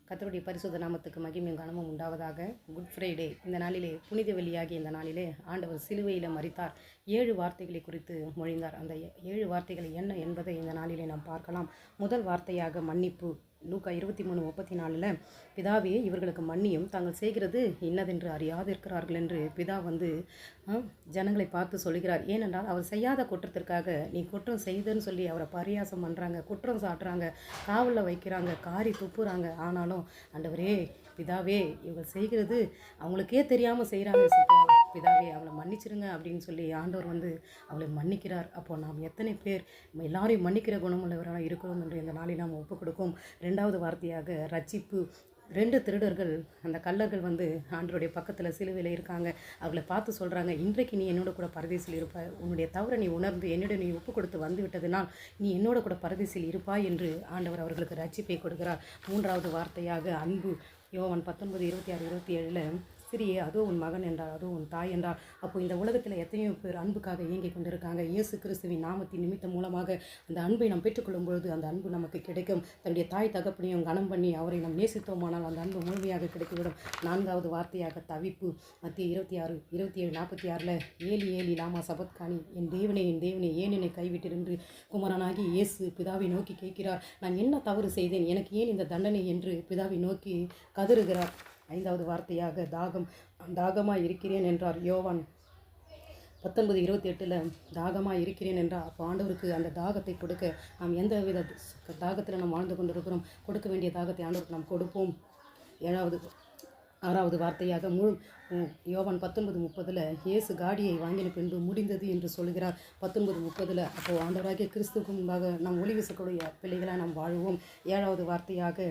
கர்த்தருடைய பரிசுத்த நாமத்துக்கு மகிமையும் கனமும் உண்டாவதாக. குட் ஃப்ரைடே இந்த நாளிலே, புனித வெள்ளியாகிய இந்த நாளிலே ஆண்டவர் சிலுவையில் மரித்தார். 7 வார்த்தைகளை குறித்து மொழிந்தார். அந்த 7 வார்த்தைகள் என்ன என்பதை இந்த நாளிலே நாம் பார்க்கலாம். முதல் வார்த்தையாக மன்னிப்பு. லூக்கா 23:34 பிதாவே இவர்களுக்கு மன்னியும், தாங்கள் செய்கிறது இன்னதென்று அறியாதிருக்கிறார்கள் என்று பிதா ஜனங்களை பார்த்து சொல்கிறார். ஏனென்றால் அவர் செய்யாத குற்றத்திற்காக நீ குற்றம் செய்துன்னு சொல்லி அவரை பரியாசம் பண்ணுறாங்க, குற்றம் சாட்டுறாங்க, காவலில் வைக்கிறாங்க, காரி துப்புறாங்க. ஆனாலும் ஆண்டவரே பிதாவே இவங்க செய்கிறது அவங்களுக்கே தெரியாமல் செய்கிறாங்க, பிதாவே அவளை மன்னிச்சிருங்க அப்படின்னு சொல்லி ஆண்டவர் அவளை மன்னிக்கிறார். அப்போது நாம் எத்தனை பேர் எல்லாரையும் மன்னிக்கிற குணமுள்ளவராக இருக்கிறோம் என்று இந்த நாளில் நாம் ஒப்புக் கொடுக்கும். 2வது வார்த்தையாக ரட்சிப்பு. 2 திருடர்கள், அந்த கள்ளர்கள் ஆண்டவருடைய பக்கத்தில் சிலுவையில் இருக்காங்க. அவளை பார்த்து சொல்கிறாங்க, இன்றைக்கு நீ என்னோட கூட பரதேசில் இருப்பாய், உன்னுடைய தவறை நீ உணர்ந்து என்னிடம் நீ ஒப்பு கொடுத்து வந்து விட்டதினால் நீ என்னோட கூட பரதேசில் இருப்பாய் என்று ஆண்டவர் அவர்களுக்கு ரட்சிப்பை கொடுக்கிறார். 3வது வார்த்தையாக அன்பு. யோவான் 19:26-27 சிறியே அதோ உன் மகன் என்றார், அதோ உன் தாய் என்றார். அப்போ இந்த உலகத்தில் எத்தனையோ பேர் அன்புக்காக இயங்கிக் கொண்டிருக்காங்க. இயேசு கிறிஸ்துவின் நாமத்தின் நிமித்தம் மூலமாக அந்த அன்பை நாம் பெற்றுக்கொள்ளும் பொழுது அந்த அன்பு நமக்கு கிடைக்கும். தன்னுடைய தாய் தகப்பனையும் கனம் பண்ணி அவரை நாம் நேசித்தோமானால் அந்த அன்பு முழுமையாக கிடைத்துவிடும். 4வது வார்த்தையாக தவிப்பு. மத்திய 26:27-46 ஏலி ஏலி லாமா சபத்கானி, என் தேவனே ஏன் என்னை கைவிட்டிருந்து குமரனாகி இயேசு பிதாவை நோக்கி கேட்கிறார், நான் என்ன தவறு செய்தேன், எனக்கு ஏன் இந்த தண்டனை என்று பிதாவை நோக்கி கதறுகிறார். 5வது வார்த்தையாக தாகமாக இருக்கிறேன் என்றார். யோவான் 19:28 தாகமாக இருக்கிறேன் என்றால் அப்போ ஆண்டவருக்கு அந்த தாகத்தை கொடுக்க நாம் எந்த வித தாகத்தில் நாம் வாழ்ந்து கொண்டிருக்கிறோம், கொடுக்க வேண்டிய தாகத்தை ஆண்டவருக்கு நாம் கொடுப்போம். 6வது வார்த்தையாக யோவான் 19:30 இயேசு காடியை வாங்கின பின்பு முடிந்தது என்று சொல்கிறார். 19:30 அப்போது ஆண்டவராகிய கிறிஸ்துவுக்கு முன்பாக நாம் ஒளி வீசக்கூடிய பிள்ளைகளாக நாம் வாழ்வோம். 7வது வார்த்தையாக